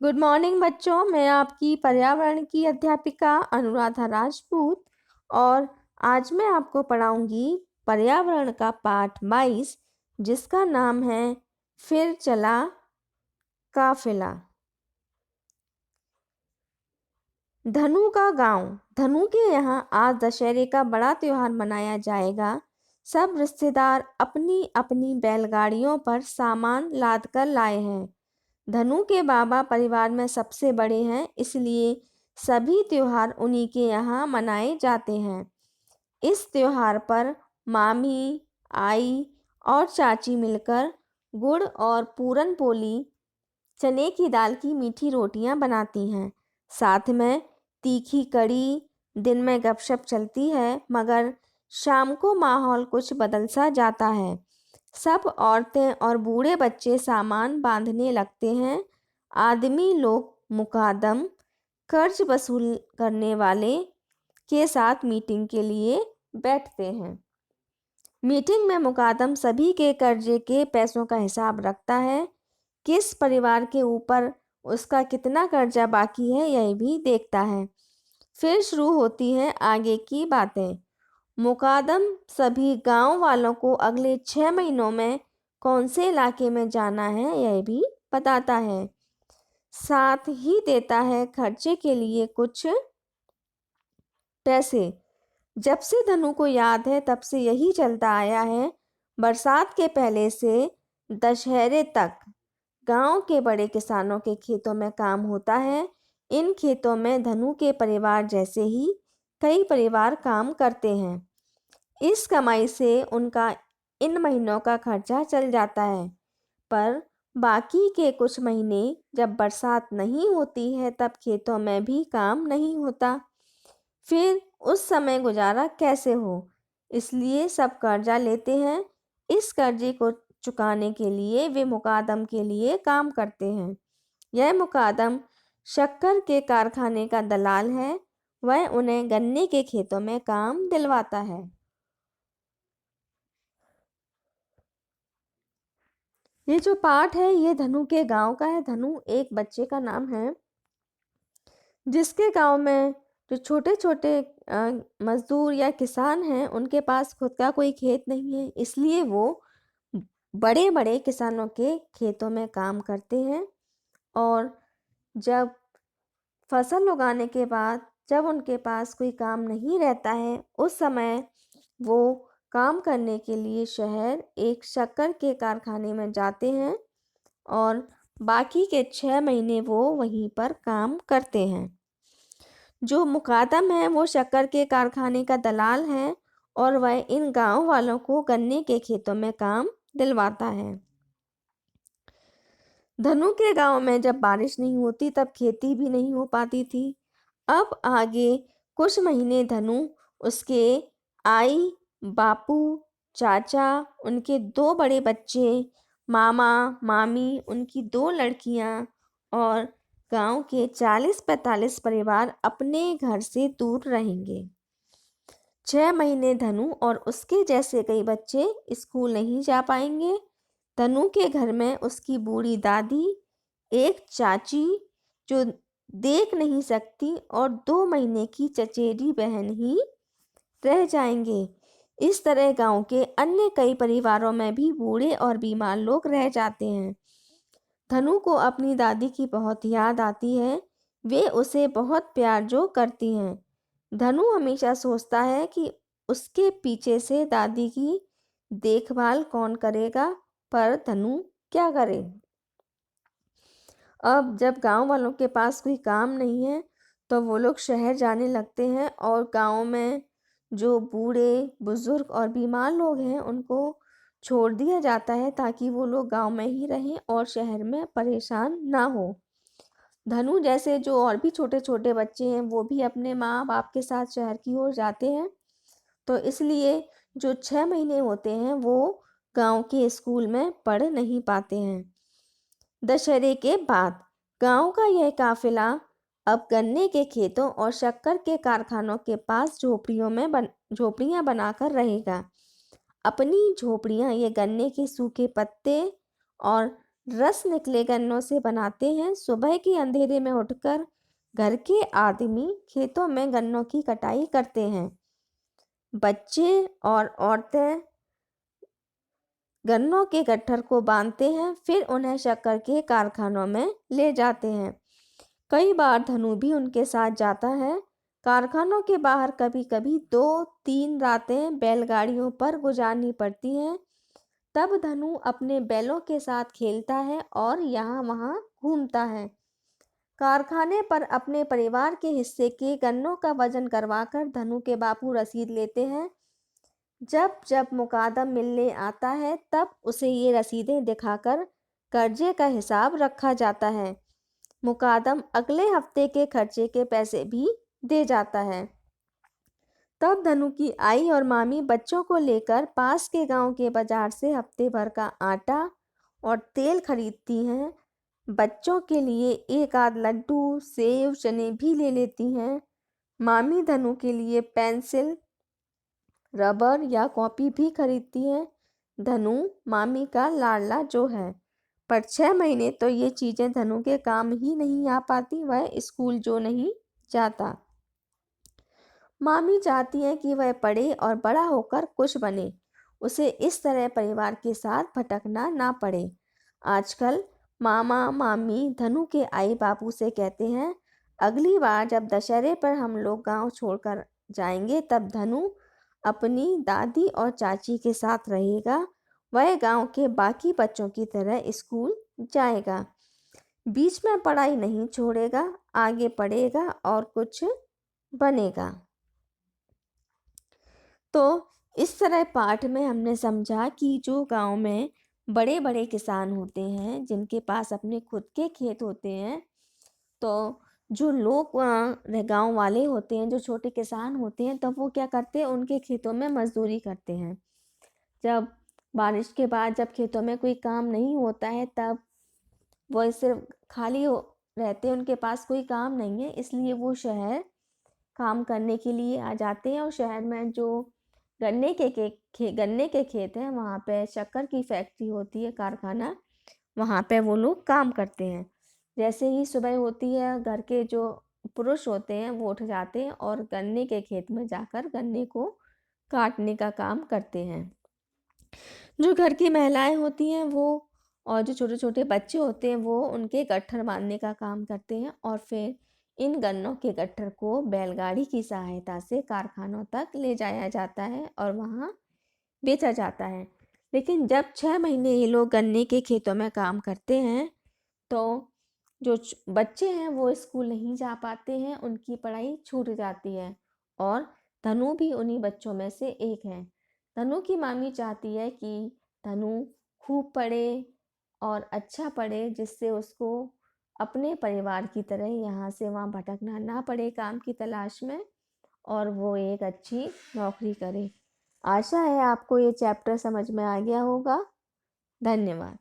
Good morning बच्चों, मैं आपकी पर्यावरण की अध्यापिका अनुराधा राजपूत और आज मैं आपको पढ़ाऊंगी पर्यावरण का पाठ 22 जिसका नाम है फिर चला काफिला। धनु का गांव। धनु के यहाँ आज दशहरे का बड़ा त्योहार मनाया जाएगा। सब रिश्तेदार अपनी अपनी बैलगाड़ियों पर सामान लाद कर लाए हैं। धनु के बाबा परिवार में सबसे बड़े हैं, इसलिए सभी त्योहार उन्हीं के यहाँ मनाए जाते हैं। इस त्योहार पर मामी, आई और चाची मिलकर गुड़ और पूरन पोली चने की दाल की मीठी रोटियां बनाती हैं। साथ में तीखी कड़ी। दिन में गपशप चलती है, मगर शाम को माहौल कुछ बदल सा जाता है। सब औरतें और बूढ़े बच्चे सामान बांधने लगते हैं। आदमी लोग मुकादम कर्ज वसूल करने वाले के साथ मीटिंग के लिए बैठते हैं। मीटिंग में मुकादम सभी के कर्जे के पैसों का हिसाब रखता है। किस परिवार के ऊपर उसका कितना कर्जा बाकी है यह भी देखता है। फिर शुरू होती हैं आगे की बातें। मुकादम सभी गांव वालों को अगले 6 महीनों में कौन से इलाके में जाना है यह भी बताता है। साथ ही देता है खर्चे के लिए कुछ पैसे। जब से धनु को याद है तब से यही चलता आया है। बरसात के पहले से दशहरे तक गांव के बड़े किसानों के खेतों में काम होता है। इन खेतों में धनु के परिवार जैसे ही कई परिवार काम करते हैं। इस कमाई से उनका इन महीनों का खर्चा चल जाता है, पर बाकी के कुछ महीने जब बरसात नहीं होती है तब खेतों में भी काम नहीं होता। फिर उस समय गुजारा कैसे हो, इसलिए सब कर्जा लेते हैं। इस कर्जे को चुकाने के लिए वे मुकादम के लिए काम करते हैं। यह मुकादम शक्कर के कारखाने का दलाल है। वह उन्हें गन्ने के खेतों में काम दिलवाता है। ये जो पाठ है ये धनु के गांव का है। धनु एक बच्चे का नाम है जिसके गांव में जो छोटे छोटे मजदूर या किसान हैं उनके पास खुद का कोई खेत नहीं है, इसलिए वो बड़े बड़े किसानों के खेतों में काम करते हैं। और जब फसल उगाने के बाद जब उनके पास कोई काम नहीं रहता है उस समय वो काम करने के लिए शहर एक शक्कर के कारखाने में जाते हैं और बाकी के 6 महीने वो वहीं पर काम करते हैं। जो मुकादम है वो शक्कर के कारखाने का दलाल है और वह इन गांव वालों को गन्ने के खेतों में काम दिलवाता है। धनु के गांव में जब बारिश नहीं होती तब खेती भी नहीं हो पाती थी। अब आगे कुछ महीने धनु, उसके आई, बापू, चाचा, उनके 2 बड़े बच्चे, मामा, मामी, उनकी 2 लड़कियां और गांव के 40-45 परिवार अपने घर से दूर रहेंगे। 6 महीने धनु और उसके जैसे कई बच्चे स्कूल नहीं जा पाएंगे। धनु के घर में उसकी बूढ़ी दादी, एक चाची जो देख नहीं सकती और 2 महीने की चचेरी बहन ही रह जाएंगे। इस तरह गांव के अन्य कई परिवारों में भी बूढ़े और बीमार लोग रह जाते हैं। धनु को अपनी दादी की बहुत याद आती है। वे उसे बहुत प्यार जो करती हैं। धनु हमेशा सोचता है कि उसके पीछे से दादी की देखभाल कौन करेगा, पर धनु क्या करे। अब जब गांव वालों के पास कोई काम नहीं है तो वो लोग शहर जाने लगते हैं और गांव में जो बूढ़े बुजुर्ग और बीमार लोग हैं उनको छोड़ दिया जाता है ताकि वो लोग गांव में ही रहें और शहर में परेशान ना हो। धनु जैसे जो और भी छोटे छोटे बच्चे हैं वो भी अपने माँ बाप के साथ शहर की ओर जाते हैं, तो इसलिए जो 6 महीने होते हैं वो गांव के स्कूल में पढ़ नहीं पाते हैं। दशहरे के बाद गांव का यह काफिला अब गन्ने के खेतों और शक्कर के कारखानों के पास झोपड़ियां बनाकर रहेगा। अपनी झोपड़ियां ये गन्ने के सूखे पत्ते और रस निकले गन्नों से बनाते हैं। सुबह के अंधेरे में उठकर घर के आदमी खेतों में गन्नों की कटाई करते हैं। बच्चे और औरतें गन्नों के गट्ठर को बांधते हैं, फिर उन्हें शक्कर के कारखानों में ले जाते हैं। कई बार धनु भी उनके साथ जाता है। कारखानों के बाहर कभी कभी 2-3 रातें बैलगाड़ियों पर गुजारनी पड़ती हैं। तब धनु अपने बैलों के साथ खेलता है और यहाँ वहाँ घूमता है। कारखाने पर अपने परिवार के हिस्से के गन्नों का वजन करवाकर धनु के बापू रसीद लेते हैं। जब जब मुकादम मिलने आता है तब उसे ये रसीदें दिखाकर कर्जे का हिसाब रखा जाता है। मुकादम अगले हफ्ते के खर्चे के पैसे भी दे जाता है। तब धनु की आई और मामी बच्चों को लेकर पास के गांव के बाजार से हफ्ते भर का आटा और तेल खरीदती हैं। बच्चों के लिए एक आध लड्डू, सेव, चने भी ले लेती हैं। मामी धनु के लिए पेंसिल, रबर या कॉपी भी खरीदती हैं। धनु मामी का लाडला जो है, पर 6 महीने तो ये चीज़ें धनु के काम ही नहीं आ पाती। वह स्कूल जो नहीं जाता। मामी चाहती हैं कि वह पढ़े और बड़ा होकर कुछ बने। उसे इस तरह परिवार के साथ भटकना ना पड़े। आजकल मामा मामी धनु के आई बापू से कहते हैं, अगली बार जब दशहरे पर हम लोग गांव छोड़कर जाएंगे तब धनु अपनी दादी और चाची के साथ रहेगा। वह गांव के बाकी बच्चों की तरह स्कूल जाएगा, बीच में पढ़ाई नहीं छोड़ेगा, आगे पढ़ेगा और कुछ बनेगा। तो इस तरह पाठ में हमने समझा कि जो गांव में बड़े बड़े किसान होते हैं, जिनके पास अपने खुद के खेत होते हैं, तो जो लोग गांव वाले होते हैं, जो छोटे किसान होते हैं, तब वो क्या करते हैं, उनके खेतों में मजदूरी करते हैं। जब बारिश के बाद जब खेतों में कोई काम नहीं होता है तब वो सिर्फ खाली रहते हैं, उनके पास कोई काम नहीं है, इसलिए वो शहर काम करने के लिए आ जाते हैं। और शहर में जो गन्ने के खेत हैं, वहाँ पे शक्कर की फैक्ट्री होती है, कारखाना, वहाँ पे वो लोग काम करते हैं। जैसे ही सुबह होती है, घर के जो पुरुष होते हैं वो उठ जाते हैं और गन्ने के खेत में जाकर गन्ने को काटने का काम करते हैं। जो घर की महिलाएं होती हैं वो और जो छोटे छोटे बच्चे होते हैं वो उनके गट्ठर बांधने का काम करते हैं और फिर इन गन्नों के गट्ठर को बैलगाड़ी की सहायता से कारखानों तक ले जाया जाता है और वहाँ बेचा जाता है। लेकिन जब 6 महीने ये लोग गन्ने के खेतों में काम करते हैं तो जो बच्चे हैं वो स्कूल नहीं जा पाते हैं, उनकी पढ़ाई छूट जाती है और धनु भी उन्हीं बच्चों में से एक है। धनु की मामी चाहती है कि धनु खूब पढ़े और अच्छा पढ़े, जिससे उसको अपने परिवार की तरह यहाँ से वहाँ भटकना ना पड़े काम की तलाश में, और वो एक अच्छी नौकरी करे। आशा है आपको ये चैप्टर समझ में आ गया होगा। धन्यवाद।